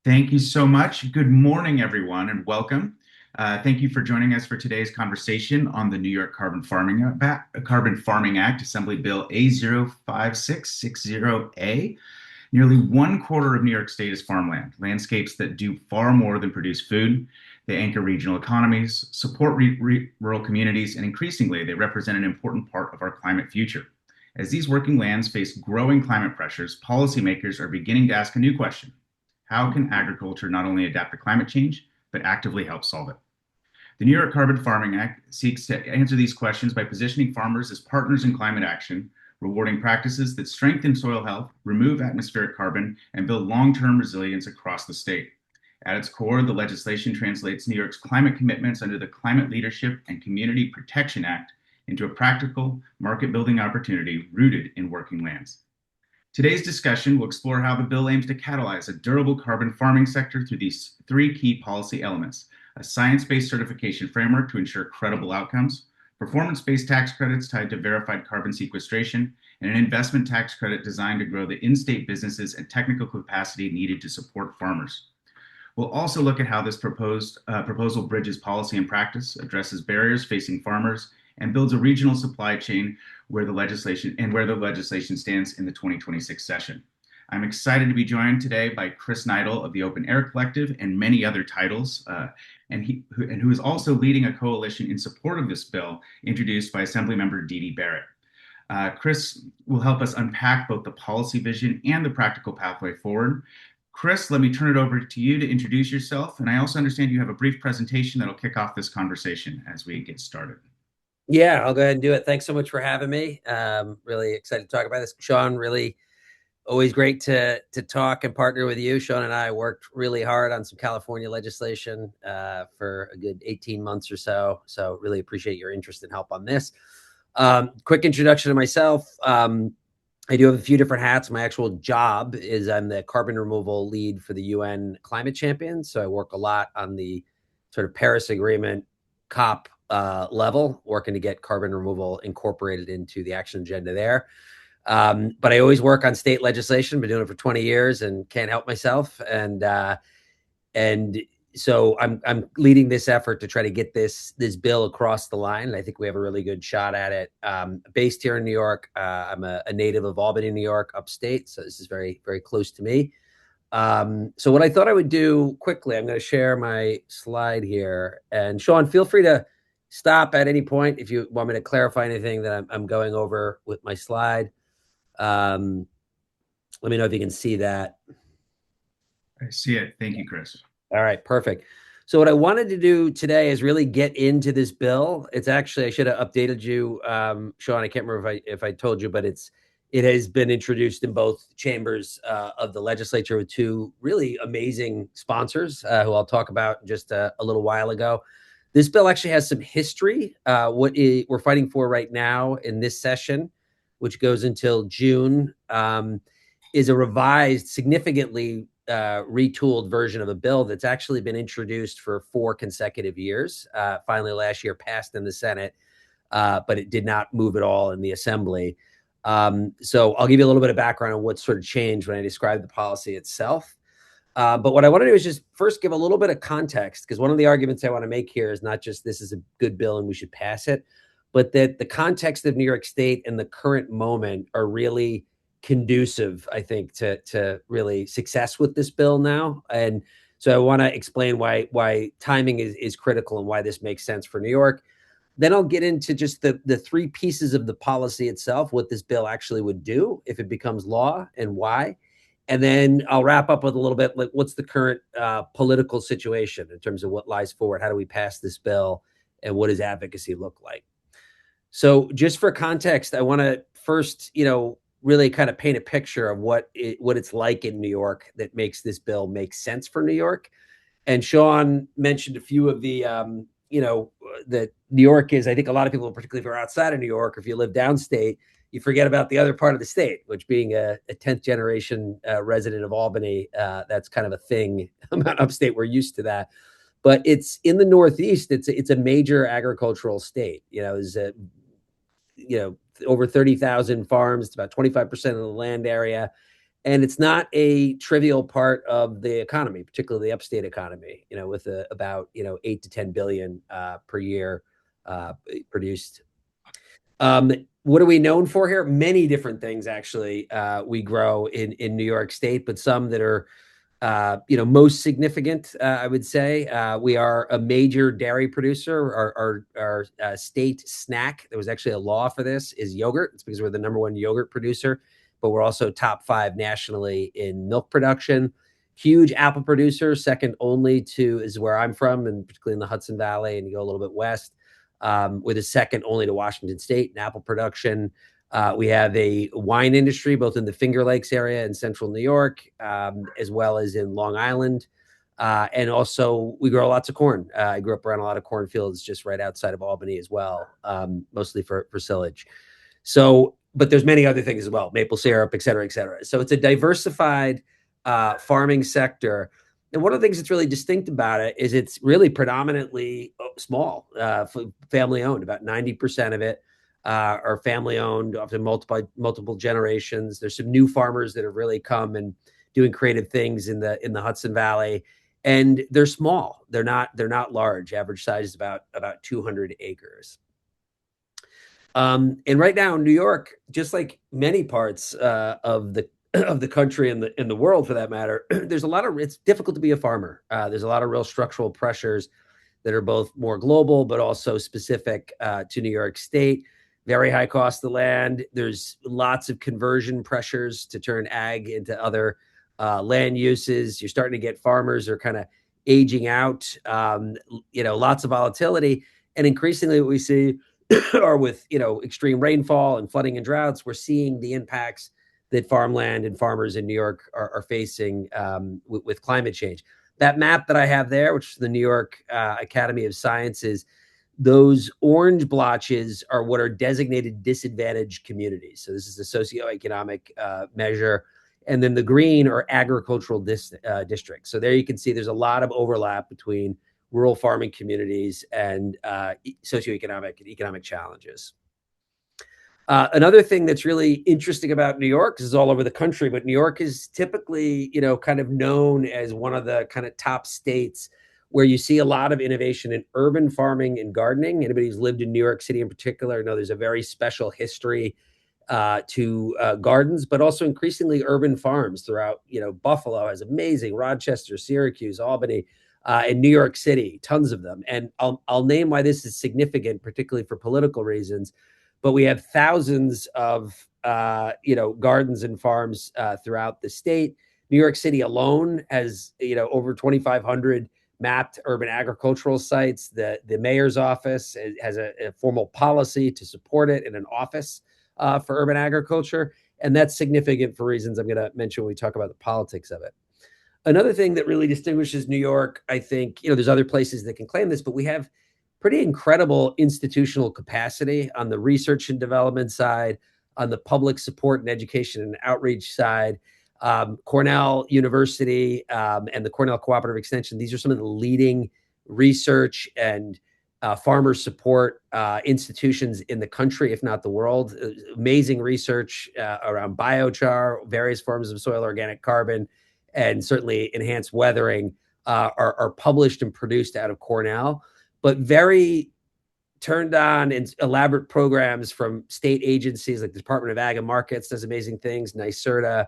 Thank you so much. Good morning, everyone, and welcome. Thank you for joining us for today's conversation on the New York Carbon Farming Act, Assembly Bill A05660A. Nearly one quarter of New York State is farmland, landscapes that do far more than produce food. They anchor regional economies, support rural communities, and increasingly, they represent an important part of our climate future. As these working lands face growing climate pressures, policymakers are beginning to ask a new question. How can agriculture not only adapt to climate change, but actively help solve it? The New York Carbon Farming Act seeks to answer these questions by positioning farmers as partners in climate action, rewarding practices that strengthen soil health, remove atmospheric carbon, and build long-term resilience across the state. At its core, the legislation translates New York's climate commitments under the Climate Leadership and Community Protection Act into a practical, market-building opportunity rooted in working lands. Today's discussion will explore how the bill aims to catalyze a durable carbon farming sector through these three key policy elements: a science-based certification framework to ensure credible outcomes, performance-based tax credits tied to verified carbon sequestration, and an investment tax credit designed to grow the in-state businesses and technical capacity needed to support farmers. We'll also look at how this proposal bridges policy and practice, addresses barriers facing farmers, and builds a regional supply chain where the legislation stands in the 2026 session. I'm excited to be joined today by Chris Neidl of the Open Air Collective and many other titles, who is also leading a coalition in support of this bill introduced by Assemblymember Dee Dee Barrett. Chris will help us unpack both the policy vision and the practical pathway forward. Chris, let me turn it over to you to introduce yourself. And I also understand you have a brief presentation that'll kick off this conversation as we get started. Yeah, I'll go ahead and do it. Thanks so much for having me. Really excited to talk about this. Sean, really always great to talk and partner with you. Sean and I worked really hard on some California legislation for a good 18 months or so. So really appreciate your interest and help on this. Quick introduction to myself. I do have a few different hats. My actual job is I'm the carbon removal lead for the UN Climate Champions. So I work a lot on the sort of Paris Agreement COP level, working to get carbon removal incorporated into the action agenda there. But I always work on state legislation, been doing it for 20 years and can't help myself. And so I'm leading this effort to try to get this bill across the line. And I think we have a really good shot at it. Based here in New York, I'm a native of Albany, New York, upstate. So this is very, very close to me. So what I thought I would do quickly, I'm going to share my slide here. And Sean, feel free to stop at any point if you want me to clarify anything that I'm going over with my slide. Let me know if you can see that. I see it. Thank you, Chris. All right, perfect. So what I wanted to do today is really get into this bill. It's actually, I should have updated you, Sean. I can't remember if I told you, but it has been introduced in both chambers of the legislature with two really amazing sponsors who I'll talk about just a little while ago. This bill actually has some history. What we're fighting for right now in this session, which goes until June, is a revised, significantly retooled version of a bill that's actually been introduced for 4 consecutive years. Finally, last year passed in the Senate, but it did not move at all in the Assembly. So I'll give you a little bit of background on what sort of changed when I describe the policy itself. But what I want to do is just first give a little bit of context, because one of the arguments I want to make here is not just this is a good bill and we should pass it, but that the context of New York State and the current moment are really conducive, I think, to really success with this bill now. And so I want to explain why timing is critical and why this makes sense for New York. Then I'll get into just the 3 pieces of the policy itself, what this bill actually would do if it becomes law and why. And then I'll wrap up with a little bit like what's the current political situation in terms of what lies forward. How do we pass this bill and what does advocacy look like? So just for context, I want to first, really kind of paint a picture of what it's like in New York that makes this bill make sense for New York. And Sean mentioned a few of the, that New York is, I think a lot of people, particularly if you're outside of New York, or if you live downstate, you forget about the other part of the state, which being a 10th generation resident of Albany, that's kind of a thing. About upstate, we're used to that. But it's in the Northeast, it's a major agricultural state. There's over 30,000 farms. It's about 25% of the land area. And it's not a trivial part of the economy, particularly the upstate economy, with about, 8 to 10 billion per year produced. What are we known for here? Many different things, actually. We grow in New York State, but some that are most significant, I would say. We are a major dairy producer. Our state snack, there was actually a law for this, is yogurt. It's because we're the number one yogurt producer, but we're also top 5 nationally in milk production. Huge apple producer, second only to is where I'm from, and particularly in the Hudson Valley, and you go a little bit west, with a second only to Washington State in apple production. We have a wine industry, both in the Finger Lakes area in central New York, as well as in Long Island. And also, we grow lots of corn. I grew up around a lot of cornfields just right outside of Albany as well, mostly for silage. So, but there's many other things as well, maple syrup, et cetera, et cetera. So it's a diversified farming sector. And one of the things that's really distinct about it is it's really predominantly small, family owned. About 90% of it are family owned, often multiple generations. There's some new farmers that have really come and doing creative things in the Hudson Valley, and they're small. They're not large. Average size is about 200 acres. And right now, New York, just like many parts of the country and the world for that matter, it's difficult to be a farmer. There's a lot of real structural pressures that are both more global, but also specific to New York State. Very high cost of land. There's lots of conversion pressures to turn ag into other land uses. You're starting to get farmers are kind of aging out, lots of volatility. And increasingly what we see are with, extreme rainfall and flooding and droughts, we're seeing the impacts that farmland and farmers in New York are facing with climate change. That map that I have there, which is the New York Academy of Sciences, those orange blotches are what are designated disadvantaged communities. So this is a socioeconomic measure. And then the green are agricultural districts. So there you can see there's a lot of overlap between rural farming communities and socioeconomic and economic challenges. Another thing that's really interesting about New York, this is all over the country, but New York is typically, kind of known as one of the kind of top states where you see a lot of innovation in urban farming and gardening. Anybody who's lived in New York City in particular know there's a very special history to gardens, but also increasingly urban farms throughout. Buffalo has amazing, Rochester, Syracuse, Albany, and New York City, tons of them. And I'll name why this is significant, particularly for political reasons. But we have thousands of gardens and farms throughout the state. New York City alone has over 2,500 mapped urban agricultural sites. The mayor's office has a formal policy to support it in an office for urban agriculture. And that's significant for reasons I'm going to mention when we talk about the politics of it. Another thing that really distinguishes New York, I think, there's other places that can claim this, but we have pretty incredible institutional capacity on the research and development side, on the public support and education and outreach side. Cornell University and the Cornell Cooperative Extension, these are some of the leading research and farmer support institutions in the country, if not the world. Amazing research around biochar, various forms of soil organic carbon, and certainly enhanced weathering are published and produced out of Cornell. But very turned on and elaborate programs from state agencies like the Department of Ag and Markets does amazing things, NYSERDA.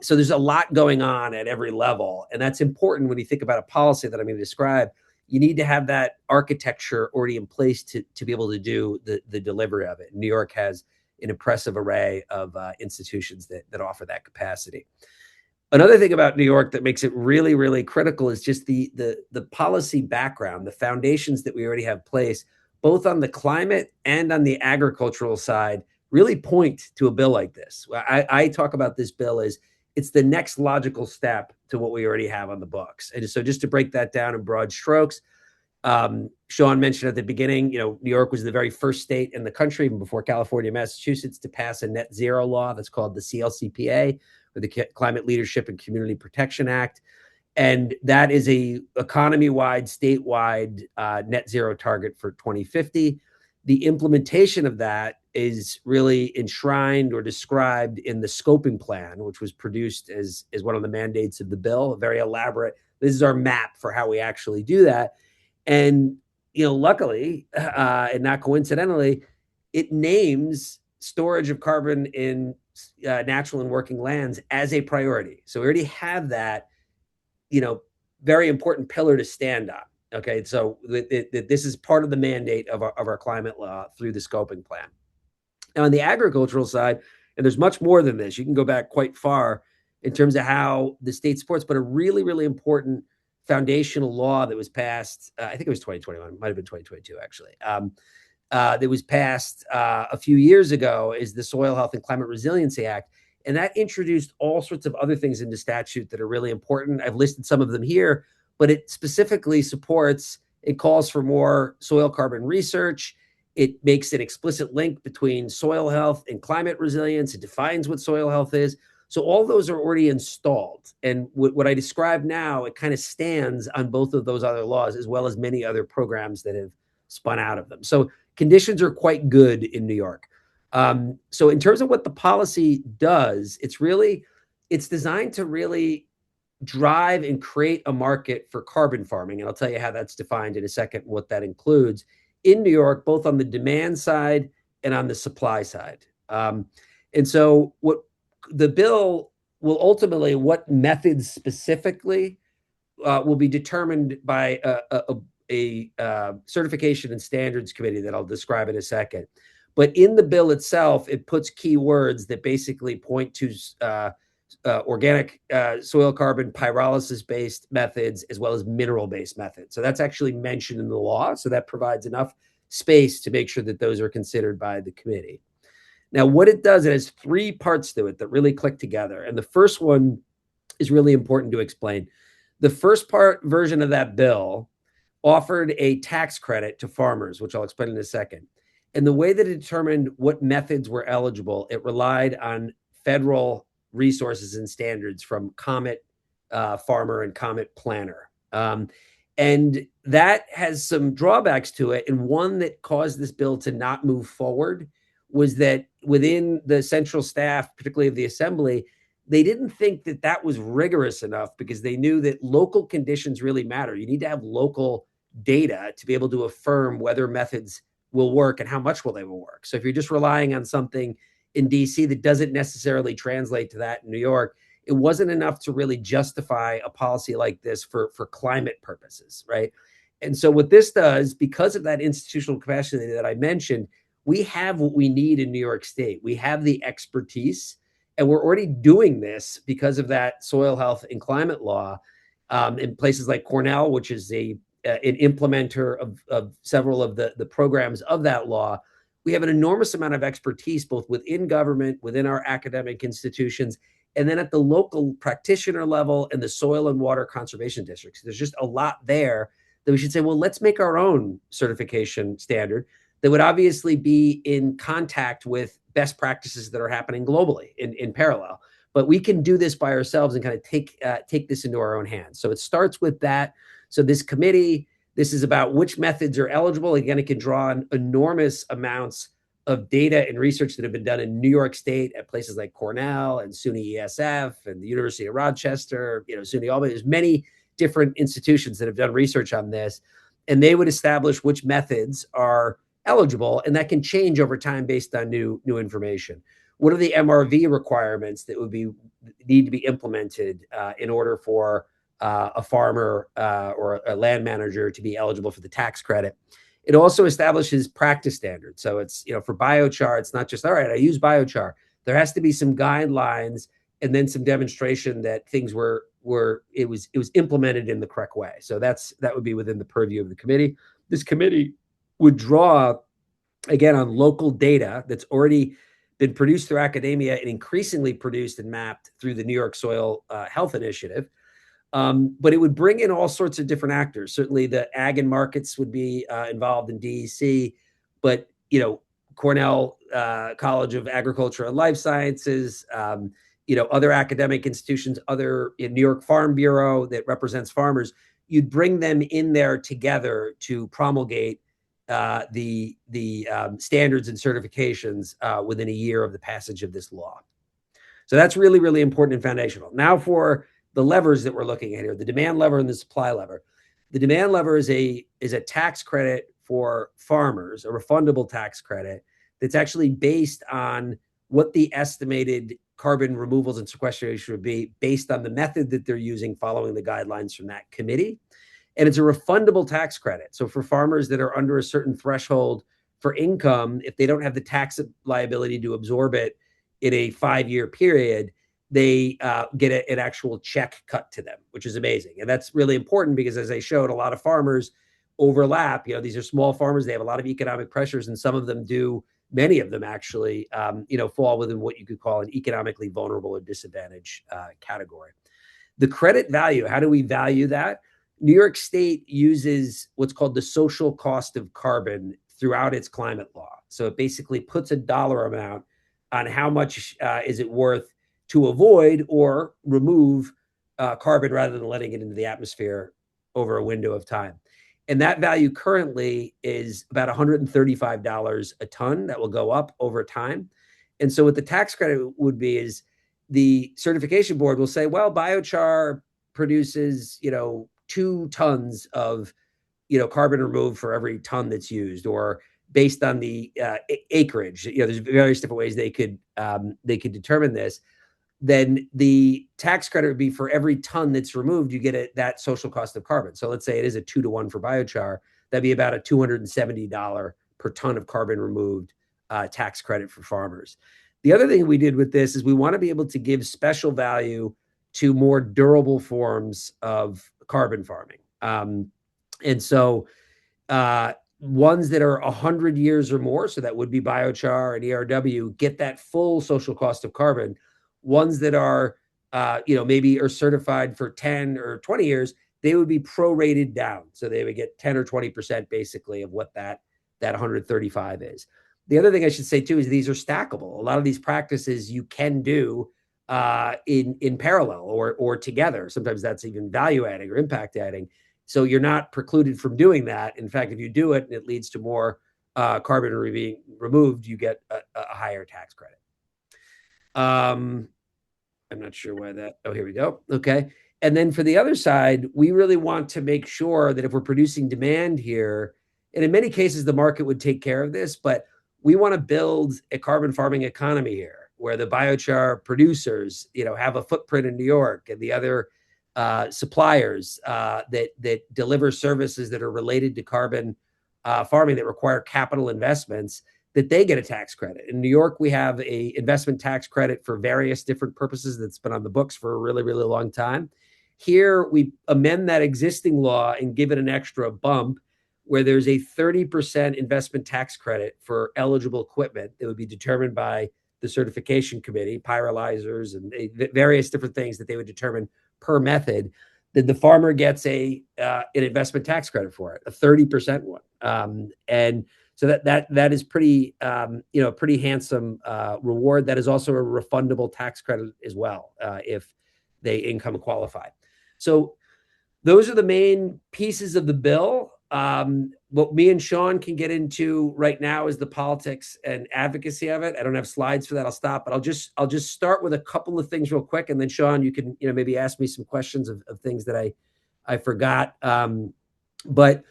So there's a lot going on at every level. And that's important when you think about a policy that I'm going to describe. You need to have that architecture already in place to be able to do the delivery of it. New York has an impressive array of institutions that offer that capacity. Another thing about New York that makes it really, really critical is just the policy background, the foundations that we already have in place, both on the climate and on the agricultural side, really point to a bill like this. I talk about this bill as it's the next logical step to what we already have on the books. And so just to break that down in broad strokes, Sean mentioned at the beginning, New York was the very first state in the country, even before California, Massachusetts, to pass a net zero law that's called the CLCPA, or the Climate Leadership and Community Protection Act. And that is a economy-wide, statewide net zero target for 2050. The implementation of that is really enshrined or described in the scoping plan, which was produced as one of the mandates of the bill. Very elaborate. This is our map for how we actually do that. And luckily, and not coincidentally, it names storage of carbon in natural and working lands as a priority. So we already have that, very important pillar to stand on. Okay, so this is part of the mandate of our climate law through the scoping plan. Now, on the agricultural side, and there's much more than this, you can go back quite far in terms of how the state supports, but a really, really important foundational law that was passed, I think it was 2021, it might have been 2022, actually, that was passed a few years ago is the Soil Health and Climate Resiliency Act. And that introduced all sorts of other things into statute that are really important. I've listed some of them here, but it specifically supports, it calls for more soil carbon research. It makes an explicit link between soil health and climate resilience. It defines what soil health is. So all those are already installed. And what I describe now, it kind of stands on both of those other laws, as well as many other programs that have spun out of them. So conditions are quite good in New York. So in terms of what the policy does, it's designed to really drive and create a market for carbon farming. And I'll tell you how that's defined in a second, what that includes in New York, both on the demand side and on the supply side. And so what the bill will ultimately, what methods specifically will be determined by a certification and standards committee that I'll describe in a second. But in the bill itself, it puts key words that basically point to organic soil carbon pyrolysis-based methods as well as mineral-based methods. So that's actually mentioned in the law. So that provides enough space to make sure that those are considered by the committee. Now, what it does, it has three parts to it that really click together. And the first one is really important to explain. The first version of that bill offered a tax credit to farmers, which I'll explain in a second. And the way that it determined what methods were eligible, it relied on federal resources and standards from Comet Farmer and Comet Planner. And that has some drawbacks to it. And one that caused this bill to not move forward was that within the central staff, particularly of the assembly, they didn't think that that was rigorous enough because they knew that local conditions really matter. You need to have local data to be able to affirm whether methods will work and how much will they will work. So if you're just relying on something in DC that doesn't necessarily translate to that in New York, it wasn't enough to really justify a policy like this for climate purposes, right? And so what this does, because of that institutional capacity that I mentioned, we have what we need in New York State. We have the expertise, and we're already doing this because of that soil health and climate law in places like Cornell, which is an implementer of several of the programs of that law. We have an enormous amount of expertise, both within government, within our academic institutions, and then at the local practitioner level and the soil and water conservation districts. There's just a lot there that we should say, well, let's make our own certification standard that would obviously be in contact with best practices that are happening globally in parallel. But we can do this by ourselves and kind of take this into our own hands. So it starts with that. So this committee, this is about which methods are eligible. Again, it can draw on enormous amounts of data and research that have been done in New York State at places like Cornell and SUNY ESF and the University of Rochester, SUNY Albany. There's many different institutions that have done research on this, and they would establish which methods are eligible, and that can change over time based on new information. What are the MRV requirements that need to be implemented in order for a farmer or a land manager to be eligible for the tax credit? It also establishes practice standards. So it's, for biochar, it's not just, all right, I use biochar. There has to be some guidelines and then some demonstration that things it was implemented in the correct way. So that would be within the purview of the committee. This committee would draw, again, on local data that's already been produced through academia and increasingly produced and mapped through the New York Soil Health Initiative. But it would bring in all sorts of different actors. Certainly the ag and markets would be involved in DEC, but, Cornell College of Agriculture and Life Sciences, other academic institutions, New York Farm Bureau that represents farmers, you'd bring them in there together to promulgate standards and certifications within a year of the passage of this law. So that's really, really important and foundational. Now for the levers that we're looking at here, the demand lever and the supply lever. The demand lever is a tax credit for farmers, a refundable tax credit that's actually based on what the estimated carbon removals and sequestration would be based on the method that they're using following the guidelines from that committee. And it's a refundable tax credit. So for farmers that are under a certain threshold for income, if they don't have the tax liability to absorb it in a 5-year period, they get an actual check cut to them, which is amazing. And that's really important because, as I showed, a lot of farmers overlap. These are small farmers. They have a lot of economic pressures, and some of them do, many of them actually, fall within what you could call an economically vulnerable or disadvantaged category. The credit value, how do we value that? New York State uses what's called the social cost of carbon throughout its climate law. So it basically puts a dollar amount on how much is it worth to avoid or remove carbon rather than letting it into the atmosphere over a window of time. And that value currently is about $135 a ton. That will go up over time. And so what the tax credit would be is the certification board will say, well, biochar produces, 2 tons of, carbon removed for every ton that's used, or based on the acreage. There's various different ways they could determine this. Then the tax credit would be for every ton that's removed, you get that social cost of carbon. So let's say it is a 2-to-1 for biochar. That'd be about a $270 per ton of carbon removed tax credit for farmers. The other thing we did with this is we want to be able to give special value to more durable forms of carbon farming. And so ones that are 100 years or more, so that would be biochar and ERW, get that full social cost of carbon. Ones that are, maybe are certified for 10 or 20 years, they would be prorated down. So they would get 10 or 20% basically of what that 135 is. The other thing I should say too is these are stackable. A lot of these practices you can do in parallel or together. Sometimes that's even value adding or impact adding. So you're not precluded from doing that. In fact, if you do it and it leads to more carbon being removed, you get a higher tax credit. I'm not sure why that. Oh, here we go. Okay. And then for the other side, we really want to make sure that if we're producing demand here, and in many cases, the market would take care of this, but we want to build a carbon farming economy here where the biochar producers, have a footprint in New York, and the other suppliers that deliver services that are related to carbon farming that require capital investments, that they get a tax credit. In New York, we have a investment tax credit for various different purposes that's been on the books for a really, really long time. Here, we amend that existing law and give it an extra bump where there's a 30% investment tax credit for eligible equipment that would be determined by the certification committee, pyrolyzers, and various different things that they would determine per method. That the farmer gets an investment tax credit for it, a 30% one. And so that is pretty, pretty handsome reward. That is also a refundable tax credit as well if they income qualify. So those are the main pieces of the bill. What me and Sean can get into right now is the politics and advocacy of it. I don't have slides for that. I'll stop, but I'll just start with a couple of things real quick, and then Sean, you can maybe ask me some questions of things that I forgot. But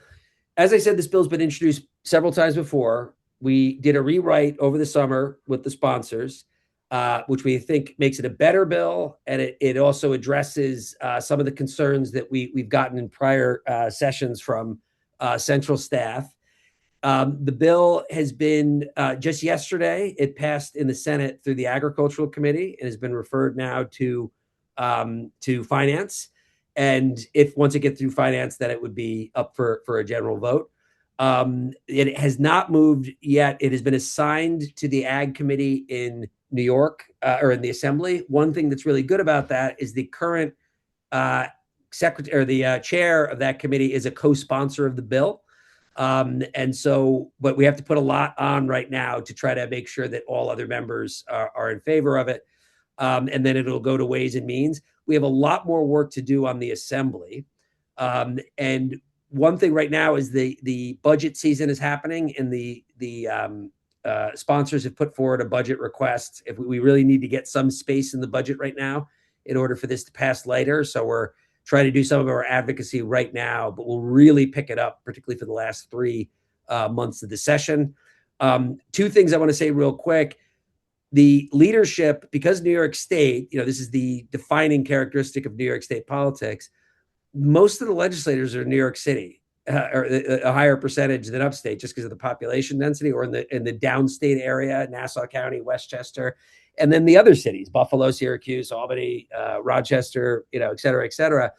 as I said, this bill's been introduced several times before. We did a rewrite over the summer with the sponsors, which we think makes it a better bill, and it also addresses some of the concerns that we've gotten in prior sessions from central staff. The bill has been just yesterday. It passed in the Senate through the Agricultural Committee and has been referred now to Finance. And if once it gets through Finance, then it would be up for a general vote. It has not moved yet. It has been assigned to the Ag Committee in New York or in the Assembly. One thing that's really good about that is the current secretary, or the chair of that committee, is a co-sponsor of the bill. And so, but we have to put a lot on right now to try to make sure that all other members are in favor of it. And then it'll go to Ways and Means. We have a lot more work to do on the Assembly. And one thing right now is the budget season is happening, and the sponsors have put forward a budget request. If we really need to get some space in the budget right now in order for this to pass later, so we're trying to do some of our advocacy right now, but we'll really pick it up, particularly for the last 3 months of the session. Two things I want to say real quick. The leadership, because New York State, this is the defining characteristic of New York State politics. Most of the legislators are in New York City, or a higher percentage than upstate, just because of the population density, or in the downstate area, Nassau County, Westchester, and then the other cities, Buffalo, Syracuse, Albany, Rochester, et cetera, et cetera.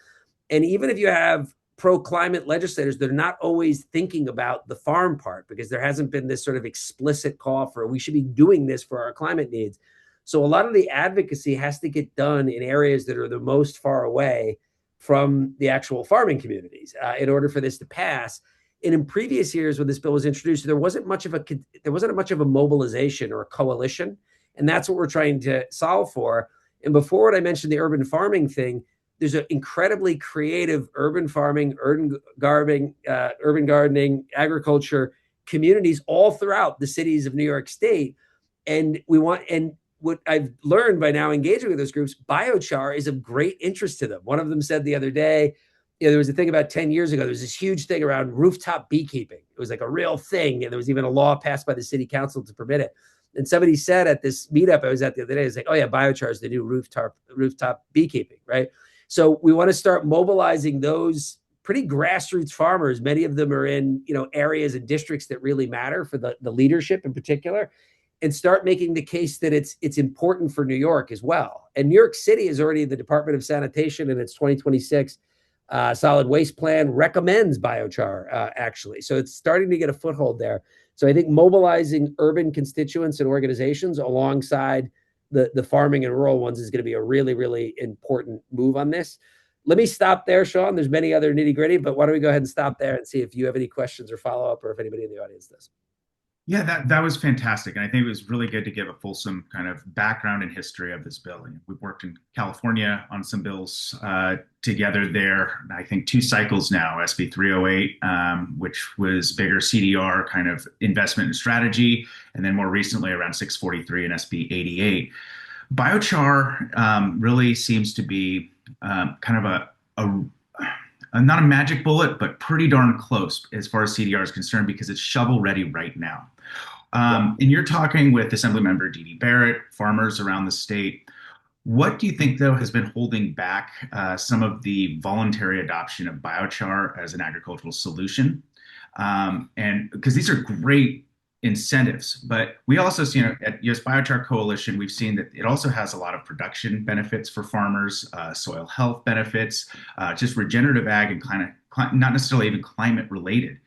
And even if you have pro-climate legislators, they're not always thinking about the farm part, because there hasn't been this sort of explicit call for, we should be doing this for our climate needs. So a lot of the advocacy has to get done in areas that are the most far away from the actual farming communities in order for this to pass. And in previous years, when this bill was introduced, there wasn't much of a mobilization or a coalition, and that's what we're trying to solve for. And before, what I mentioned, the urban farming thing, there's an incredibly creative urban farming, urban gardening, agriculture communities all throughout the cities of New York State. And what I've learned by now engaging with those groups, biochar is of great interest to them. One of them said the other day, there was a thing about 10 years ago, there was this huge thing around rooftop beekeeping. It was like a real thing. And there was even a law passed by the city council to permit it. And somebody said at this meetup I was at the other day, it's like, oh yeah, biochar is the new rooftop beekeeping, right? So we want to start mobilizing those pretty grassroots farmers. Many of them are in, areas and districts that really matter for the leadership in particular, and start making the case that it's important for New York as well. And New York City is already, the Department of Sanitation in its 2026 solid waste plan recommends biochar, actually. So it's starting to get a foothold there. So I think mobilizing urban constituents and organizations alongside the farming and rural ones is going to be a really, really important move on this. Let me stop there, Sean. There's many other nitty gritty, but why don't we go ahead and stop there and see if you have any questions or follow up, or if anybody in the audience does. Yeah, that was fantastic. And I think it was really good to give a fulsome kind of background and history of this bill. We've worked in California on some bills together there, I think 2 cycles now, SB 308, which was bigger CDR kind of investment and strategy, and then more recently around 643 and SB 88. Biochar really seems to be kind of not a magic bullet, but pretty darn close as far as CDR is concerned, because it's shovel ready right now. And you're talking with Assemblymember Dee Dee Barrett, farmers around the state. What do you think, though, has been holding back some of the voluntary adoption of biochar as an agricultural solution? And because these are great incentives, but we also see, at US Biochar Coalition, we've seen that it also has a lot of production benefits for farmers, soil health benefits, just regenerative ag and not necessarily even climate related.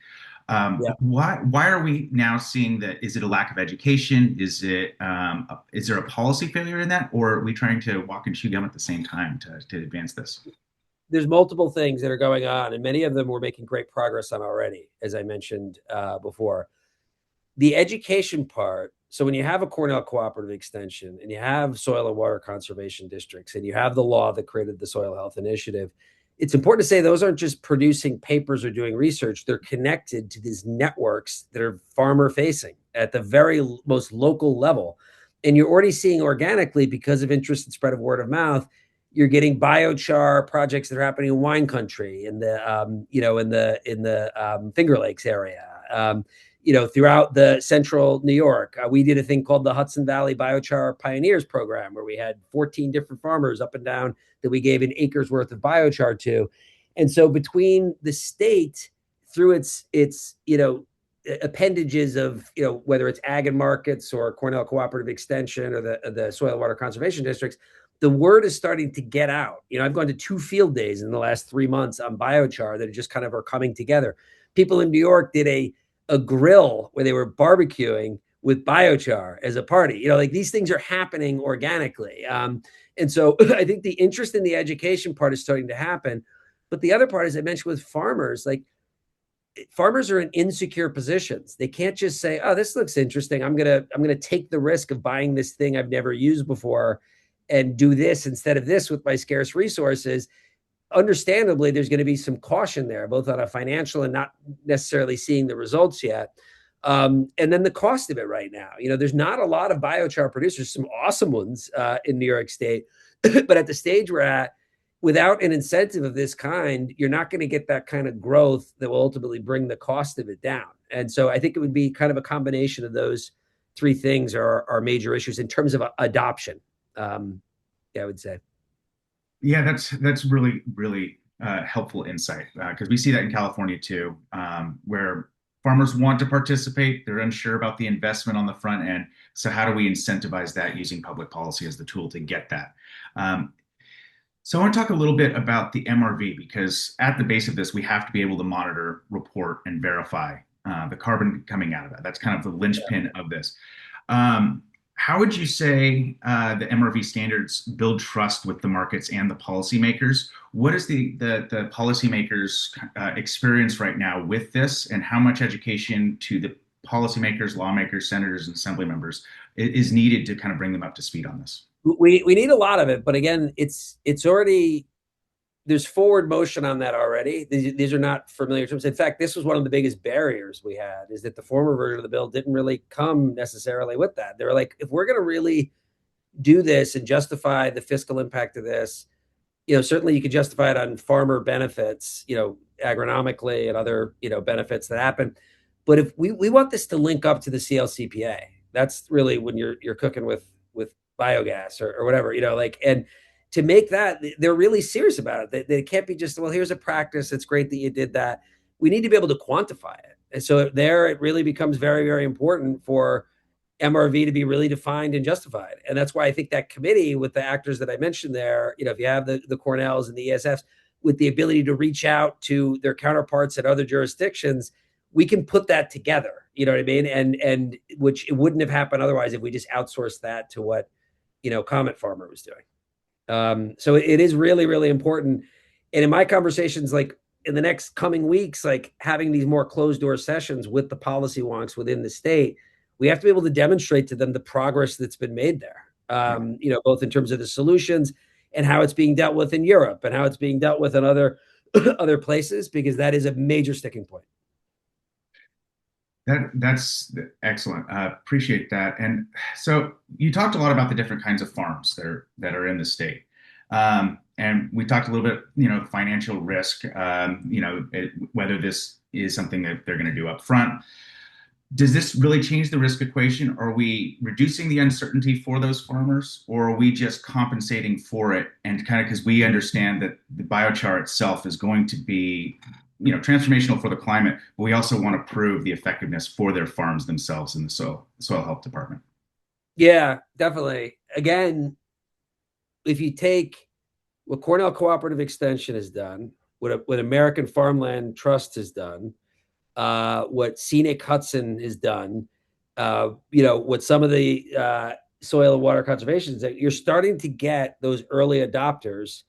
Why are we now seeing that? Is it a lack of education? Is there a policy failure in that, or are we trying to walk and chew gum at the same time to advance this? There's multiple things that are going on, and many of them we're making great progress on already, as I mentioned before. The education part, so when you have a Cornell Cooperative Extension and you have soil and water conservation districts and you have the law that created the Soil Health Initiative, it's important to say those aren't just producing papers or doing research. They're connected to these networks that are farmer facing at the very most local level. And you're already seeing organically, because of interest and spread of word of mouth, you're getting biochar projects that are happening in wine country, in the Finger Lakes area. Throughout the central New York. We did a thing called the Hudson Valley Biochar Pioneers Program, where we had 14 different farmers up and down that we gave an acre's worth of biochar to. And so between the state, through its appendages of, whether it's ag and markets or Cornell Cooperative Extension or the soil and water conservation districts, the word is starting to get out. I've gone to 2 field days in the last 3 months on biochar that just kind of are coming together. People in New York did a grill where they were barbecuing with biochar as a party. These things are happening organically. And so I think the interest in the education part is starting to happen. But the other part, as I mentioned with farmers, farmers are in insecure positions. They can't just say, oh, this looks interesting. I'm gonna take the risk of buying this thing I've never used before and do this instead of this with my scarce resources. understandably, there's going to be some caution there, both on a financial and not necessarily seeing the results yet. And then the cost of it right now. There's not a lot of biochar producers, some awesome ones in New York State, but at the stage we're at, without an incentive of this kind, you're not going to get that kind of growth that will ultimately bring the cost of it down. And so I think it would be kind of a combination of those three things are major issues in terms of adoption. Yeah, I would say. Yeah, that's really really helpful insight because we see that in California too, where farmers want to participate, they're unsure about the investment on the front end. So how do we incentivize that using public policy as the tool to get that? So I want to talk a little bit about the MRV because at the base of this, we have to be able to monitor, report, and verify the carbon coming out of that. That's kind of the linchpin of this. How would you say the MRV standards build trust with the markets and the policymakers? What is the policymakers' experience right now with this, and how much education to the policymakers, lawmakers, senators, and assembly members is needed to kind of bring them up to speed on this? We need a lot of it, but again, it's already, there's forward motion on that already. These are not familiar terms. In fact, this was one of the biggest barriers we had, is that the former version of the bill didn't really come necessarily with that. They were like, if we're going to really do this and justify the fiscal impact of this, certainly you could justify it on farmer benefits, agronomically and other, benefits that happen. But if we want this to link up to the CLCPA, that's really when you're cooking with biogas or whatever, and to make that, they're really serious about it. They can't be just, well, here's a practice. It's great that you did that. We need to be able to quantify it. And so there, it really becomes very, very important for MRV to be really defined and justified. And that's why I think that committee with the actors that I mentioned there, if you have the Cornells and the ESFs with the ability to reach out to their counterparts at other jurisdictions, we can put that together. You know what I mean? And which it wouldn't have happened otherwise if we just outsourced that to what, Comet Farmer was doing. So it is really, really important. And in my conversations, like in the next coming weeks, like having these more closed door sessions with the policy wonks within the state, we have to be able to demonstrate to them the progress that's been made there, both in terms of the solutions and how it's being dealt with in Europe and how it's being dealt with in other other places, because that is a major sticking point. That's excellent. Appreciate that. And so you talked a lot about the different kinds of farms that are in the state. And we talked a little bit, financial risk, whether this is something that they're going to do up front. Does this really change the risk equation? Are we reducing the uncertainty for those farmers, or are we just compensating for it? And kind of because we understand that the biochar itself is going to be transformational for the climate, but we also want to prove the effectiveness for their farms themselves in the soil health department. Yeah, definitely. Again, if you take what Cornell Cooperative Extension has done, what American Farmland Trust has done, what Scenic Hudson has done, what some of the soil and water conservation is, you're starting to get those early adopters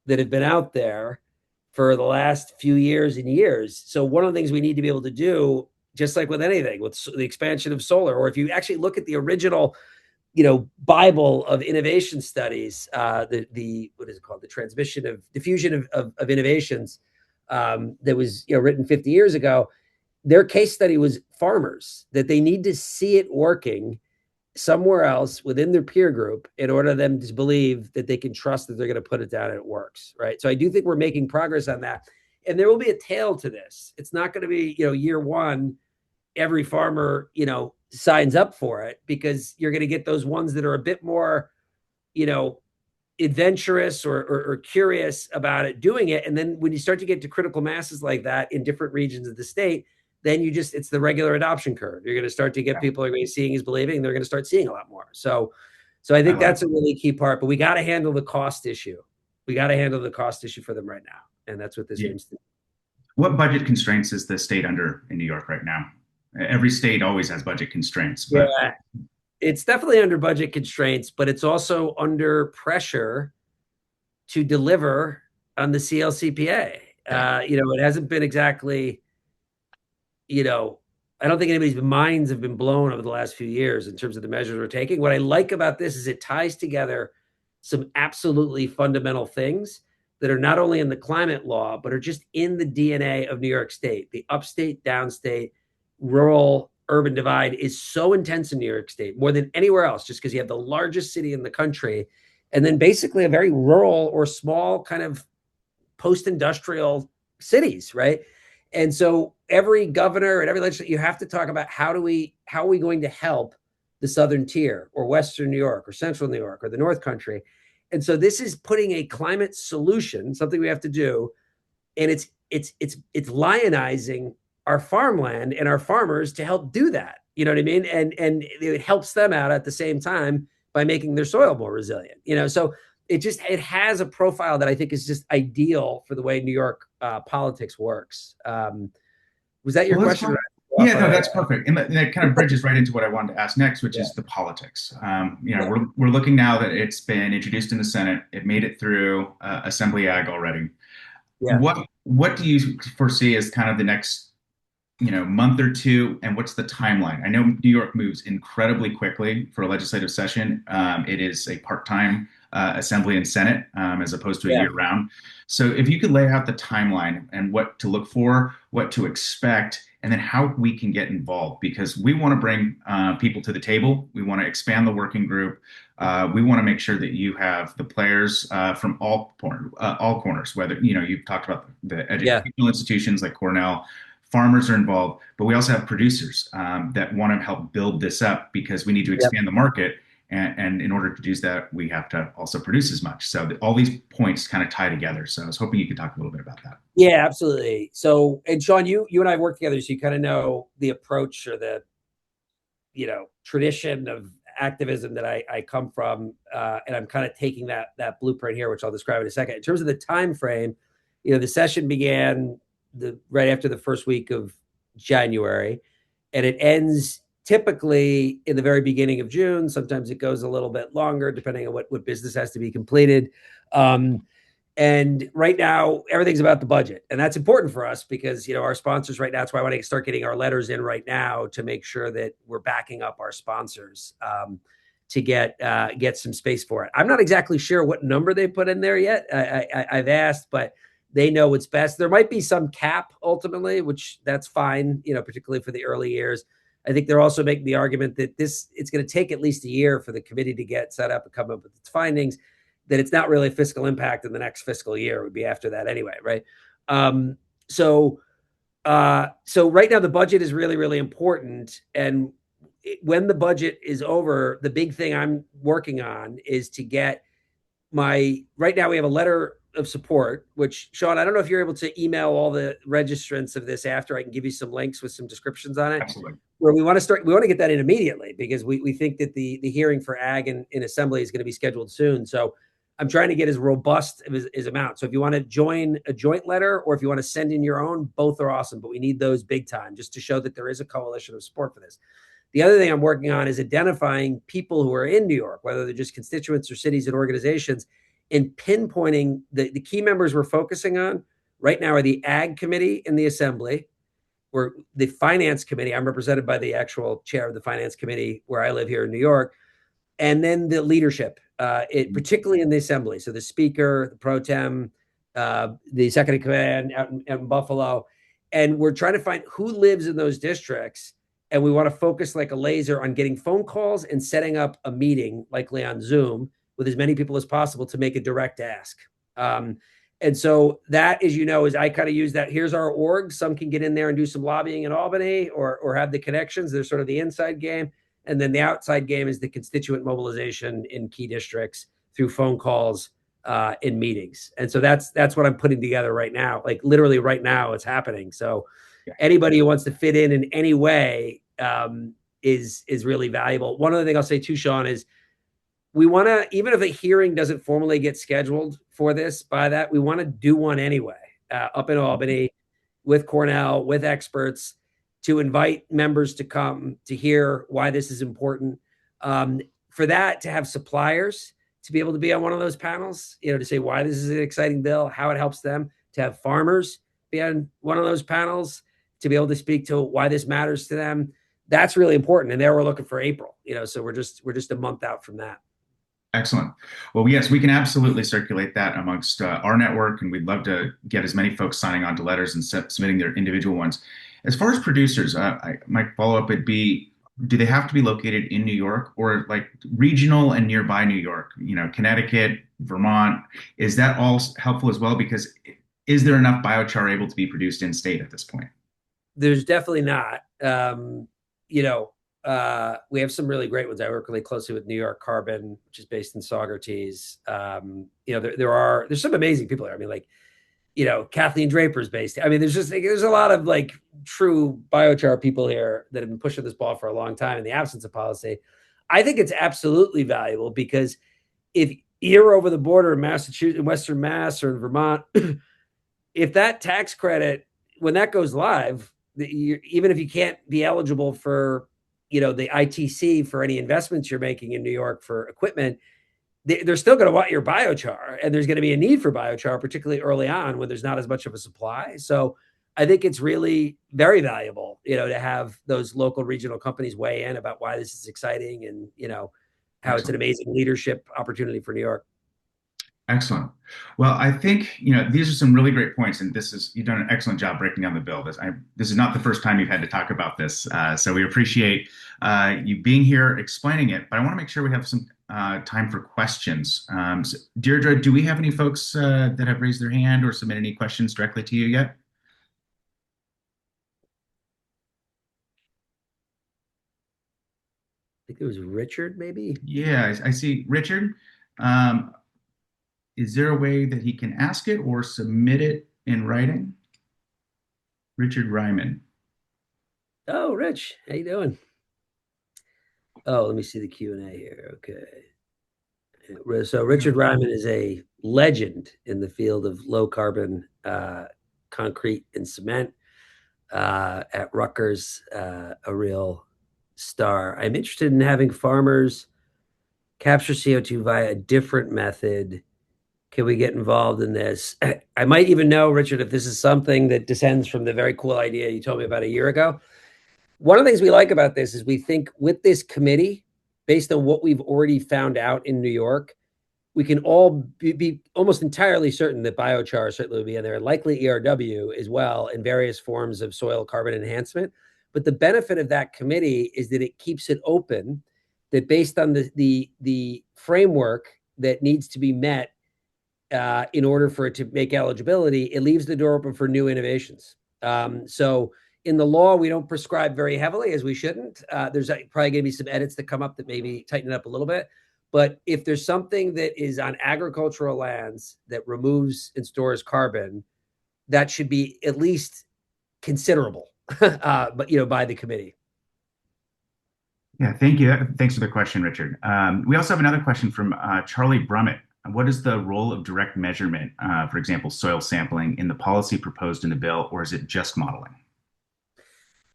that have been out there for the last few years and years. So one of the things we need to be able to do, just like with anything, with the expansion of solar, or if you actually look at the original, Bible of innovation studies, the what is it called? The diffusion of innovations, that was written 50 years ago. Their case study was farmers, that they need to see it working somewhere else within their peer group in order for them to believe that they can trust that they're going to put it down and it works, right? So I do think we're making progress on that. And there will be a tail to this. It's not going to be, year one, every farmer, signs up for it, because you're going to get those ones that are a bit more, adventurous or curious about it, doing it. And then when you start to get to critical masses like that in different regions of the state, then it's the regular adoption curve. You're going to start to get people are going to be seeing is believing. They're going to start seeing a lot more. So I think that's a really key part, but we got to handle the cost issue. We got to handle the cost issue for them right now. And that's what this aims to do. What budget constraints is the state under in New York right now? Every state always has budget constraints. But... Yeah, it's definitely under budget constraints, but it's also under pressure to deliver on the CLCPA. It hasn't been exactly, I don't think anybody's minds have been blown over the last few years in terms of the measures we're taking. What I like about this is it ties together some absolutely fundamental things that are not only in the climate law, but are just in the DNA of New York State. The upstate, downstate, rural, urban divide is so intense in New York State, more than anywhere else, just because you have the largest city in the country, and then basically a very rural or small kind of post-industrial cities, right? And so every governor and every legislator, you have to talk about how are we going to help the southern tier or Western New York or Central New York or the North Country. And so this is putting a climate solution, something we have to do, and it's lionizing our farmland and our farmers to help do that. You know what I mean? And it helps them out at the same time by making their soil more resilient. So it has a profile that I think is just ideal for the way New York politics works. Was that your Well, question? yeah, no, that's perfect, and that kind of bridges right into what I wanted to ask next, which is the politics. We're looking now that it's been introduced in the Senate. It made it through Assembly Ag already. Yeah. What do you foresee as kind of the next month or two, and what's the timeline? I know New York moves incredibly quickly for a legislative session. It is a part-time Assembly and Senate as opposed to a year round. So if you could lay out the timeline and what to look for, what to expect, and then how we can get involved, because we want to bring people to the table. We want to expand the working group. We want to make sure that you have the players from all corners, whether, you've talked about the educational institutions like Cornell. Farmers are involved, but we also have producers that want to help build this up, because we need to expand the market. And in order to do that, we have to also produce as much. So all these points kind of tie together. So I was hoping you could talk a little bit about that. Yeah, absolutely. So, and Sean, you and I work together, so you kind of know the approach or the, tradition of activism that I come from, and I'm kind of taking that blueprint here, which I'll describe in a second. In terms of the time frame, the session began right after the first week of January, and it ends typically in the very beginning of June. Sometimes it goes a little bit longer, depending on what business has to be completed. And right now, everything's about the budget. And that's important for us because, our sponsors right now, that's why I want to start getting our letters in right now to make sure that we're backing up our sponsors to get some space for it. I'm not exactly sure what number they put in there yet. I've asked, but they know what's best. There might be some cap ultimately, which that's fine, particularly for the early years. I think they're also making the argument that it's going to take at least a year for the committee to get set up and come up with its findings, that it's not really a fiscal impact in the next fiscal year. It would be after that anyway, right? So right now the budget is really, really important. And when the budget is over, the big thing I'm working on is to get right now we have a letter of support, which, Sean, I don't know if you're able to email all the registrants of this after. I can give you some links with some descriptions on it. Absolutely. Where we want to get that in immediately, because we think that the hearing for ag in Assembly is going to be scheduled soon. So I'm trying to get as robust as amount. So if you want to join a joint letter, or if you want to send in your own, both are awesome, but we need those big time just to show that there is a coalition of support for this. The other thing I'm working on is identifying people who are in New York, whether they're just constituents or cities and organizations, and pinpointing the key members we're focusing on right now are the Ag Committee in the Assembly, or the Finance Committee. I'm represented by the actual chair of the Finance Committee where I live here in New York, and then the leadership, particularly in the Assembly. So the Speaker, the Pro Tem, the Second in Command out in Buffalo. And we're trying to find who lives in those districts. And we want to focus like a laser on getting phone calls and setting up a meeting, likely on Zoom, with as many people as possible to make a direct ask. And so that, as you know, is I kind of use that. Here's our org. Some can get in there and do some lobbying in Albany or have the connections. They're sort of the inside game. And then the outside game is the constituent mobilization in key districts through phone calls in meetings. And so that's what I'm putting together right now. Like literally right now it's happening. So anybody who wants to fit in any way is really valuable. One other thing I'll say too, Sean, is we want to, even if a hearing doesn't formally get scheduled for this we want to do one anyway up in Albany with Cornell, with experts, to invite members to come to hear why this is important. For that, to have suppliers to be able to be on one of those panels, to say why this is an exciting bill, how it helps them, to have farmers be on one of those panels, to be able to speak to why this matters to them. That's really important. And there we're looking for April, so we're just a month out from that. Excellent. Well, yes, we can absolutely circulate that amongst our network, and we'd love to get as many folks signing on to letters and submitting their individual ones. As far as producers, my follow-up would be, do they have to be located in New York or like regional and nearby New York? You know, Connecticut, Vermont, is that all helpful as well? Because is there enough biochar able to be produced in state at this point? There's definitely not. You know, we have some really great ones. I work really closely with New York Carbon, which is based in Saugerties. You know, there's some amazing people there. I mean, like, you know, Kathleen Draper's based. I mean, there's a lot of like true biochar people here that have been pushing this ball for a long time in the absence of policy. I think it's absolutely valuable because if you're over the border in Massachusetts, in Western Mass or in Vermont, if that tax credit, when that goes live, even if you can't be eligible for, you know, the ITC for any investments you're making in New York for equipment, they're still going to want your biochar, and there's going to be a need for biochar, particularly early on when there's not as much of a supply. So I think it's really very valuable, you know, to have those local regional companies weigh in about why this is exciting and, you know, how it's an Excellent. amazing leadership opportunity for New York. Excellent. Well, I think, these are some really great points, and you've done an excellent job breaking down the bill. This is not the first time you've had to talk about this, so we appreciate you being here explaining it. But I want to make sure we have some time for questions. Deirdre, do we have any folks that have raised their hand or submit any questions directly to you yet? I think it was Richard, maybe. Yeah, I see Richard. Um, is there a way that he can ask it or submit it in writing? Richard Ryman. Oh, Rich, how you doing? Oh, let me see the Q&A here. Okay. So Richard Ryman is a legend in the field of low carbon concrete and cement at Rutgers, a real star. I'm interested in having farmers capture CO2 via a different method. Can we get involved in this? I might even know, Richard, if this is something that descends from the very cool idea you told me about a year ago. One of the things we like about this is we think with this committee, based on what we've already found out in New York, we can all be almost entirely certain that biochar certainly will be in there, and likely ERW as well, in various forms of soil carbon enhancement. But the benefit of that committee is that it keeps it open, that based on the framework that needs to be met in order for it to make eligibility, it leaves the door open for new innovations. So in the law, we don't prescribe very heavily, as we shouldn't. There's probably going to be some edits that come up that maybe tighten it up a little bit. But if there's something that is on agricultural lands that removes and stores carbon, that should be at least considerable, but by the committee. Yeah, thank you. Thanks for the question, Richard. We also have another question from Charlie Brummett. What is the role of direct measurement, for example, soil sampling, in the policy proposed in the bill, or is it just modeling?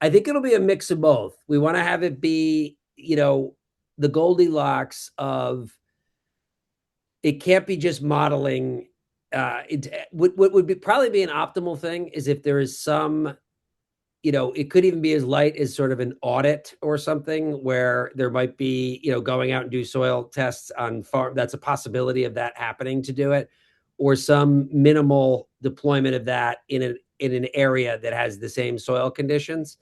I think it'll be a mix of both. We want to have it be, the Goldilocks of it can't be just modeling. What would be probably be an optimal thing is if there is some, it could even be as light as sort of an audit or something where there might be, going out and do soil tests on farm. That's a possibility of that happening to do it, or some minimal deployment of that in an area that has the same soil conditions.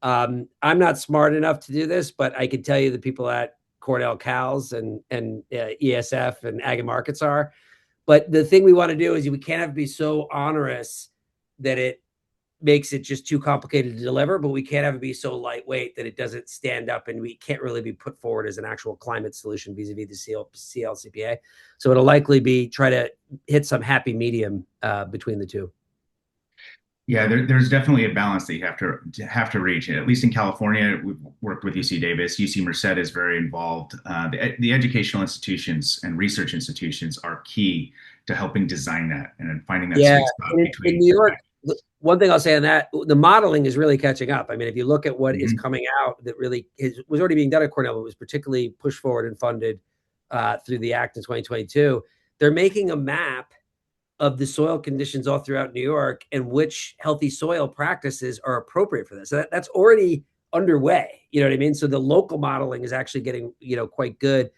I'm not smart enough to do this, but I can tell you the people at Cornell Cows and ESF and Ag and Markets are. But the thing we want to do is we can't have it be so onerous that it makes it just too complicated to deliver, but we can't have it be so lightweight that it doesn't stand up and we can't really be put forward as an actual climate solution vis-a-vis the CLCPA. So it'll likely be try to hit some happy medium between the two. Yeah, there's definitely a balance that you have to reach. At least in California, we've worked with UC Davis. UC Merced is very involved. The educational institutions and research institutions are key to helping design that and finding that sweet spot between. In New York, one thing I'll say on that, the modeling is really catching up. I mean, if you look at what is coming out that really was already being done at Cornell, but was particularly pushed forward and funded through the Act in 2022, they're making a map of the soil conditions all throughout New York and which healthy soil practices are appropriate for this. So that's already underway. You know what I mean? So the local modeling is actually getting, quite good.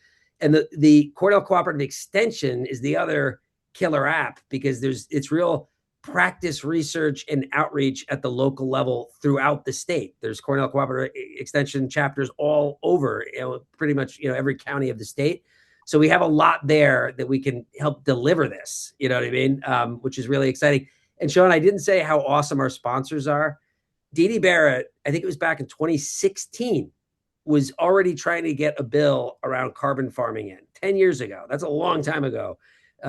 And the Cornell Cooperative Extension is the other killer app, because it's real practice, research, and outreach at the local level throughout the state. There's Cornell Cooperative Extension chapters all over, pretty much, every county of the state. So we have a lot there that we can help deliver this, you know what I mean? Which is really exciting. And Sean, I didn't say how awesome our sponsors are. Dee Dee Barrett, I think it was back in 2016, was already trying to get a bill around carbon farming in 10 years ago. That's a long time ago.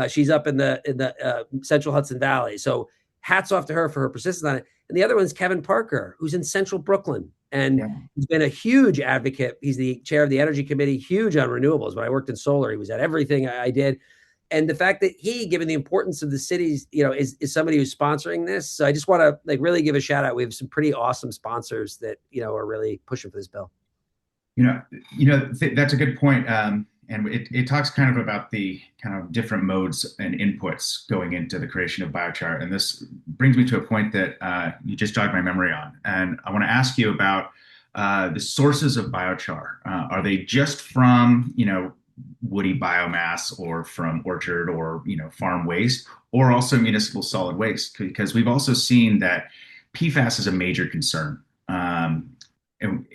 She's up in the Central Hudson Valley. So hats off to her for her persistence on it. And the other one's Kevin Parker, who's in Central Brooklyn. And he's been a huge advocate. He's the chair of the Energy Committee, huge on renewables. When I worked in solar, he was at everything I did. And the fact that he, given the importance of the cities, is somebody who's sponsoring this. So I just want to really give a shout out. We have some pretty awesome sponsors that, are really pushing for this bill. That's a good point. And it talks kind of about the kind of different modes and inputs going into the creation of biochar. And this brings me to a point that you just jogged my memory on. And I want to ask you about the sources of biochar. Are they just from, woody biomass, or from orchard or, farm waste, or also municipal solid waste? Because we've also seen that PFAS is a major concern. And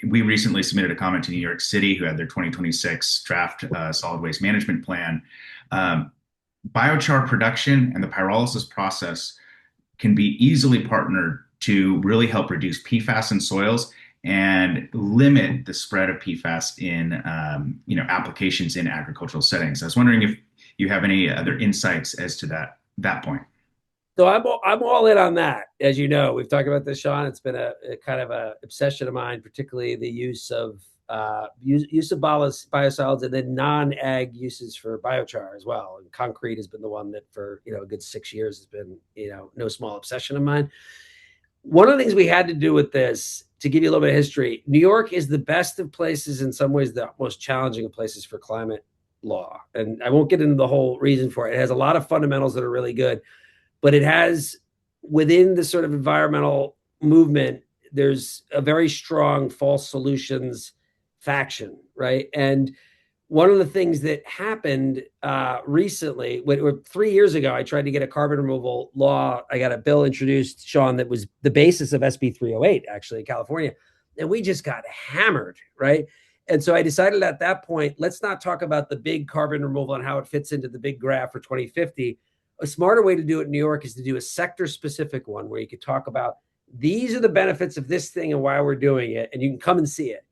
we recently submitted a comment to New York City, who had their 2026 draft solid waste management plan. Biochar production and the pyrolysis process can be easily partnered to really help reduce PFAS in soils and limit the spread of PFAS in applications in agricultural settings. I was wondering if you have any other insights as to that point. So I'm all in on that. As you know, we've talked about this, Sean. It's been a kind of a obsession of mine, particularly the use of biosolids, and then non-ag uses for biochar as well. And concrete has been the one that for a good 6 years has been no small obsession of mine. One of the things we had to do with this, to give you a little bit of history, New York is the best of places, in some ways the most challenging of places for climate law. And I won't get into the whole reason for it. It has a lot of fundamentals that are really good. But it has, within the sort of environmental movement, there's a very strong false solutions faction, right? And one of the things that happened recently, or 3 years ago, I tried to get a carbon removal law. I got a bill introduced, Sean, that was the basis of SB 308, actually, in California. And we just got hammered, right? And so I decided at that point, let's not talk about the big carbon removal and how it fits into the big graph for 2050. A smarter way to do it in New York is to do a sector-specific one where you could talk about these are the benefits of this thing and why we're doing it, and you can come and see it.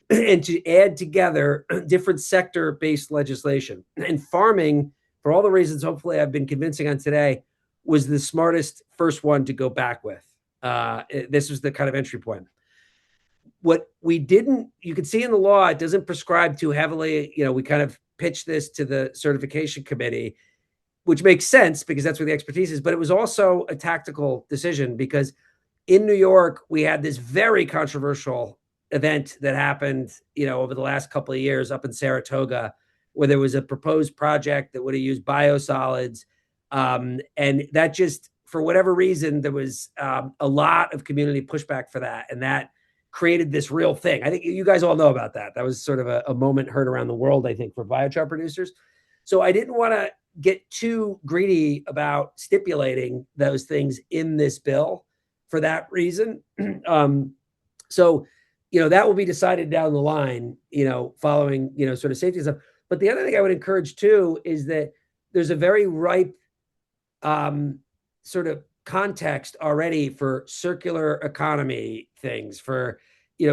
And to add together different sector-based legislation. And farming, for all the reasons hopefully I've been convincing on today, was the smartest first one to go back with. This was the kind of entry point. What we didn't, you can see in the law, it doesn't prescribe too heavily. We kind of pitched this to the certification committee, which makes sense because that's where the expertise is. But it was also a tactical decision because in New York, we had this very controversial event that happened, over the last couple of years up in Saratoga, where there was a proposed project that would have used biosolids. And that just, for whatever reason, there was a lot of community pushback for that. And that created this real thing. I think you guys all know about that. That was sort of a moment heard around the world, I think, for biochar producers. So I didn't want to get too greedy about stipulating those things in this bill for that reason. So, that will be decided down the line, following, sort of safety and stuff. But the other thing I would encourage too is that there's a very ripe sort of context already for circular economy things, for,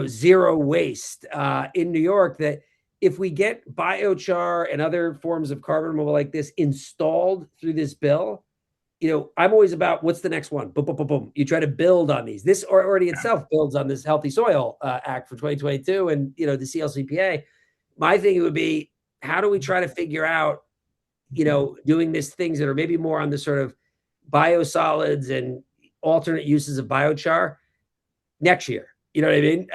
zero waste in New York, that if we get biochar and other forms of carbon removal like this installed through this bill, I'm always about what's the next one. Boom, boom, boom, boom. You try to build on these. This already itself builds on this Healthy Soil Act for 2022 and, the CLCPA. My thing would be, how do we try to figure out, doing these things that are maybe more on the sort of biosolids and alternate uses of biochar next year? You know what I mean?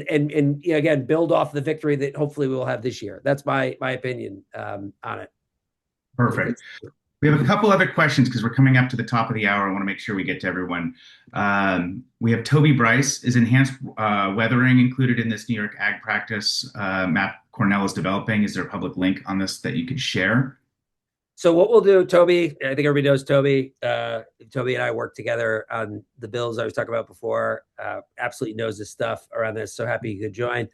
And again, build off the victory that hopefully we'll have this year. That's my opinion on it. Perfect. We have a couple other questions because we're coming up to the top of the hour. I want to make sure we get to everyone. We have Toby Bryce. Is enhanced weathering included in this New York ag practice map Cornell is developing? Is there a public link on this that you could share? So what we'll do, Toby, I think everybody knows Toby. Toby and I worked together on the bills I was talking about before. Absolutely knows this stuff around this. So happy you could join.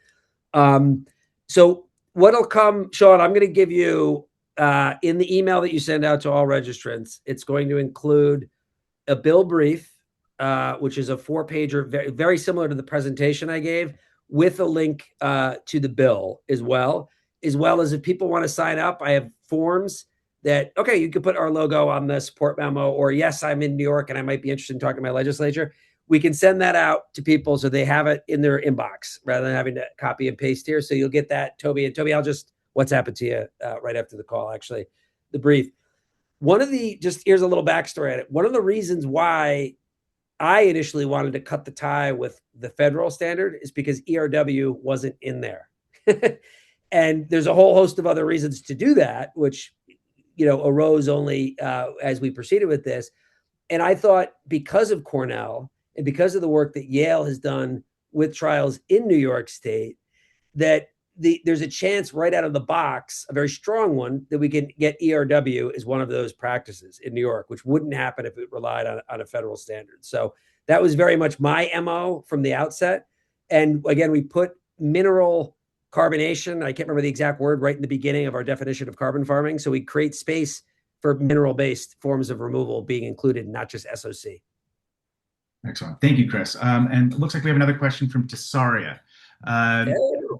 So what'll come, Sean, I'm going to give you in the email that you send out to all registrants, it's going to include a bill brief, which is a 4-pager, very similar to the presentation I gave, with a link to the bill as well as if people want to sign up, I have forms that, okay, you could put our logo on the support memo, or yes, I'm in New York and I might be interested in talking to my legislature. We can send that out to people so they have it in their inbox rather than having to copy and paste here. So you'll get that, Toby. And Toby, I'll just WhatsApp it to you right after the call, actually, the brief. Here's a little backstory on it. One of the reasons why I initially wanted to cut the tie with the federal standard is because ERW wasn't in there. And there's a whole host of other reasons to do that, which arose only as we proceeded with this. And I thought because of Cornell and because of the work that Yale has done with trials in New York State, that there's a chance right out of the box, a very strong one, that we can get ERW as one of those practices in New York, which wouldn't happen if it relied on a federal standard. So that was very much my MO from the outset. And again, we put mineral carbonation, I can't remember the exact word, right in the beginning of our definition of carbon farming. So we create space for mineral-based forms of removal being included, not just SOC. Excellent. Thank you, Chris. And it looks like we have another question from Tesaria. Hey,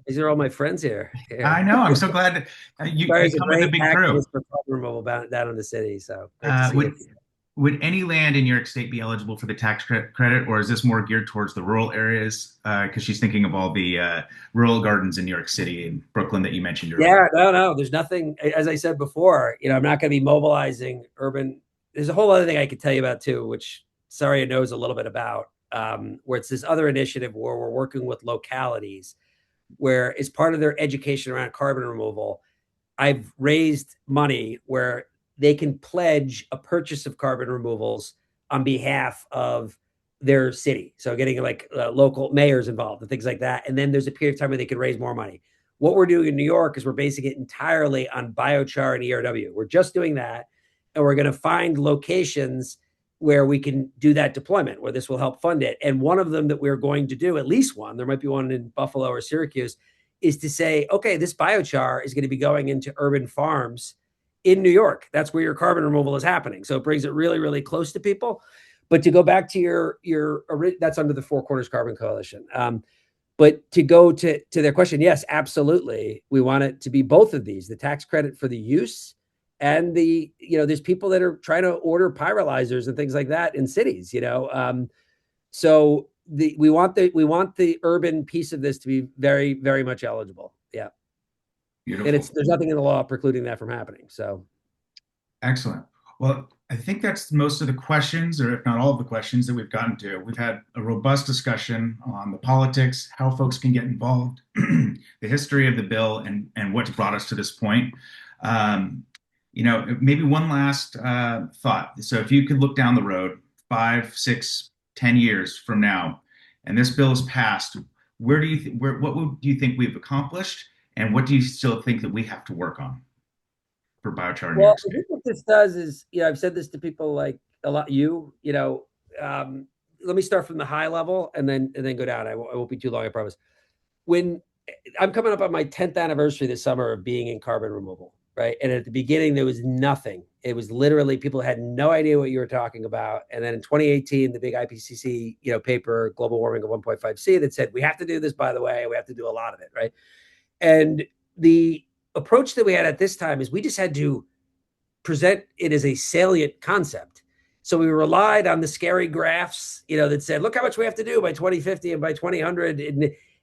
these are all my friends here. Yeah. I know. I'm so glad that you come with a big crew. For carbon removal down in the city. So great to see you. Would any land in New York State be eligible for the tax credit, or is this more geared towards the rural areas? Because she's thinking of all the rural gardens in New York City and Brooklyn that you mentioned earlier. Yeah, no. There's nothing, as I said before, I'm not going to be mobilizing urban. There's a whole other thing I could tell you about too, which Saria knows a little bit about, where it's this other initiative where we're working with localities, where as part of their education around carbon removal, I've raised money where they can pledge a purchase of carbon removals on behalf of their city. So getting like local mayors involved and things like that. And then there's a period of time where they can raise more money. What we're doing in New York is we're basing it entirely on biochar and ERW. We're just doing that. And we're going to find locations where we can do that deployment, where this will help fund it. And one of them that we're going to do, at least one, there might be one in Buffalo or Syracuse, is to say, okay, this biochar is going to be going into urban farms in New York. That's where your carbon removal is happening. So it brings it really, really close to people. But to go back to your that's under the Four Corners Carbon Coalition. But to go to their question, yes, absolutely. We want it to be both of these, the tax credit for the use and there's people that are trying to order pyrolyzers and things like that in cities, so we want the urban piece of this to be very, very much eligible. Yeah. Beautiful. And there's nothing in the law precluding that from happening. So excellent. Well, I think that's most of the questions, or if not all of the questions that we've gotten to. We've had a robust discussion on the politics, how folks can get involved, the history of the bill, and what's brought us to this point. Maybe one last thought. So if you could look down the road 5, 6, 10 years from now, and this bill is passed, what do you think we've accomplished, and what do you still think that we have to work on for biochar in New York State? I think what this does is, I've said this to people like a lot. Let me start from the high level and then go down. I won't be too long, I promise. When I'm coming up on my 10th anniversary this summer of being in carbon removal, right? And at the beginning, there was nothing. It was literally people had no idea what you were talking about. And then in 2018, the big IPCC, paper, Global Warming of 1.5C, that said, we have to do this, by the way, we have to do a lot of it, right? And the approach that we had at this time is we just had to present it as a salient concept. So we relied on the scary graphs, that said, look how much we have to do by 2050 and by 2100,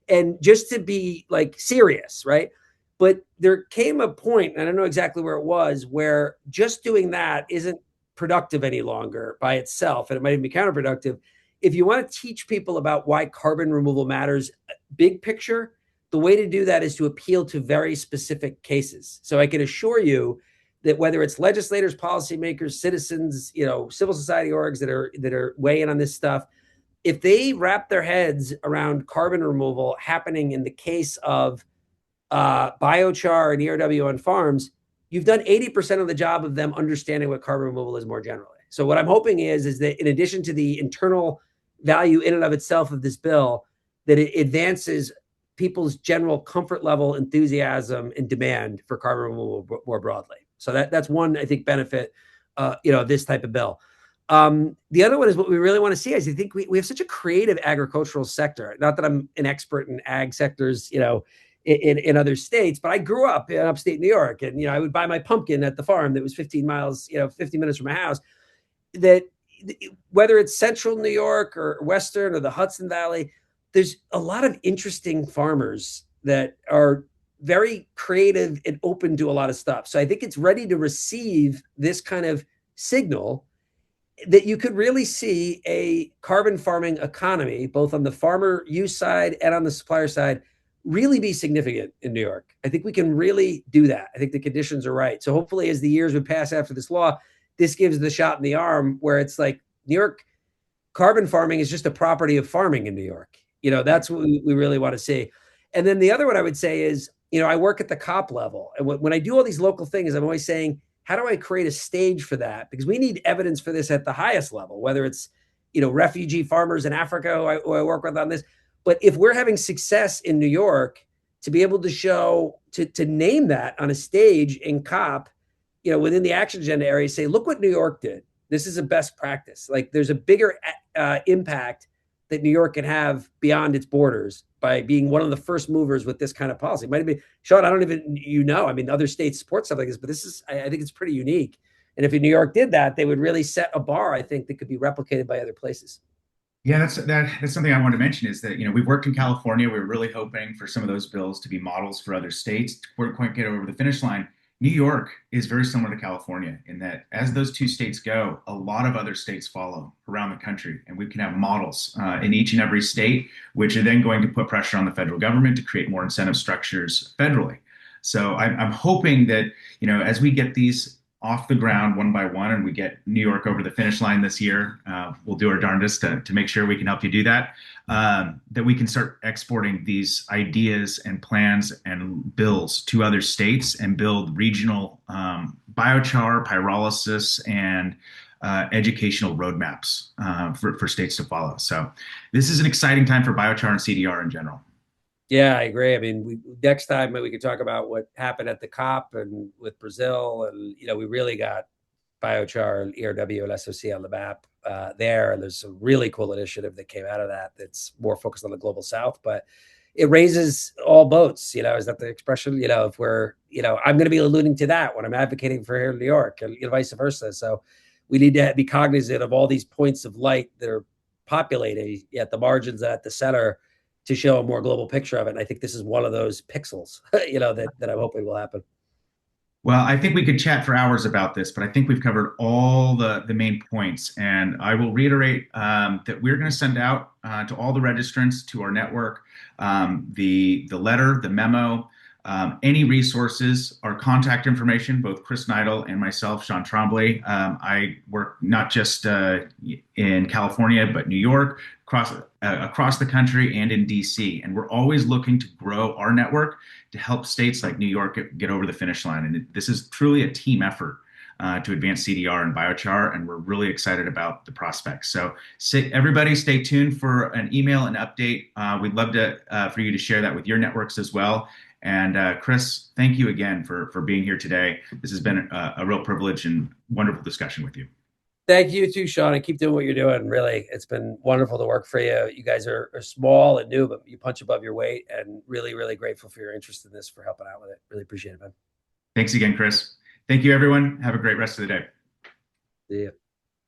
and just to be like serious, right? But there came a point, and I don't know exactly where it was, where just doing that isn't productive any longer by itself, and it might even be counterproductive. If you want to teach people about why carbon removal matters, big picture, the way to do that is to appeal to very specific cases. So I can assure you that whether it's legislators, policymakers, citizens, civil society orgs that are weighing on this stuff, if they wrap their heads around carbon removal happening in the case of biochar and ERW on farms, you've done 80% of the job of them understanding what carbon removal is more generally. So what I'm hoping is that in addition to the internal value in and of itself of this bill, that it advances people's general comfort level, enthusiasm, and demand for carbon removal more broadly. So that's one, I think, benefit of this type of bill. The other one is what we really want to see is I think we have such a creative agricultural sector. Not that I'm an expert in ag sectors, in other states, but I grew up in upstate New York, and I would buy my pumpkin at the farm that was 15 miles, 50 minutes from my house. That whether it's central New York or western or the Hudson Valley, there's a lot of interesting farmers that are very creative and open to a lot of stuff. So I think it's ready to receive this kind of signal that you could really see a carbon farming economy, both on the farmer use side and on the supplier side, really be significant in New York. I think we can really do that. I think the conditions are right. So hopefully as the years would pass after this law, this gives the shot in the arm where it's like New York carbon farming is just a property of farming in New York. That's what we really want to see. And then the other one I would say is, I work at the COP level. And when I do all these local things, I'm always saying, how do I create a stage for that? Because we need evidence for this at the highest level, whether it's, refugee farmers in Africa who I work with on this. But if we're having success in New York, to be able to show, to name that on a stage in COP, within the action agenda area, say, look what New York did. This is a best practice. Like there's a bigger impact that New York can have beyond its borders by being one of the first movers with this kind of policy. It might be, Sean, I don't even, I mean, other states support stuff like this, but this is, I think it's pretty unique. And if New York did that, they would really set a bar, I think, that could be replicated by other places. Yeah, that's something I wanted to mention is that, we've worked in California. We're really hoping for some of those bills to be models for other states to quite get over the finish line. New York is very similar to California in that as those two states go, a lot of other states follow around the country, and we can have models in each and every state, which are then going to put pressure on the federal government to create more incentive structures federally. So I'm hoping that, as we get these off the ground one by one and we get New York over the finish line this year, we'll do our darndest to make sure we can help you do that, that we can start exporting these ideas and plans and bills to other states and build regional biochar, pyrolysis, and educational roadmaps for states to follow. So this is an exciting time for biochar and CDR in general. Yeah, I agree. I mean, next time we could talk about what happened at the COP and with Brazil, and we really got biochar and ERW and SOC on the map there. And there's a really cool initiative that came out of that that's more focused on the global South, but it raises all boats. Is that the expression? If we're, I'm going to be alluding to that when I'm advocating for here in New York, and vice versa. So we need to be cognizant of all these points of light that are populating at the margins, at the center, to show a more global picture of it. And I think this is one of those pixels, that I'm hoping will happen. Well, I think we could chat for hours about this, but I think we've covered all the main points. And I will reiterate that we're going to send out to all the registrants, to our network, the letter, the memo, any resources, our contact information, both Chris Neidl and myself, Sean Trambley. I work not just in California, but New York, across the country, and in DC. And we're always looking to grow our network to help states like New York get over the finish line. And this is truly a team effort to advance CDR and biochar, and we're really excited about the prospects. So everybody stay tuned for an email and update. We'd love for you to share that with your networks as well. And Chris, thank you again for being here today. This has been a real privilege and wonderful discussion with you. Thank you too, Sean, and keep doing what you're doing. Really, it's been wonderful to work for you. You guys are small and new, but you punch above your weight, and really, really grateful for your interest in this, for helping out with it. Really appreciate it, man. Thanks again, Chris. Thank you, everyone. Have a great rest of the day. See you.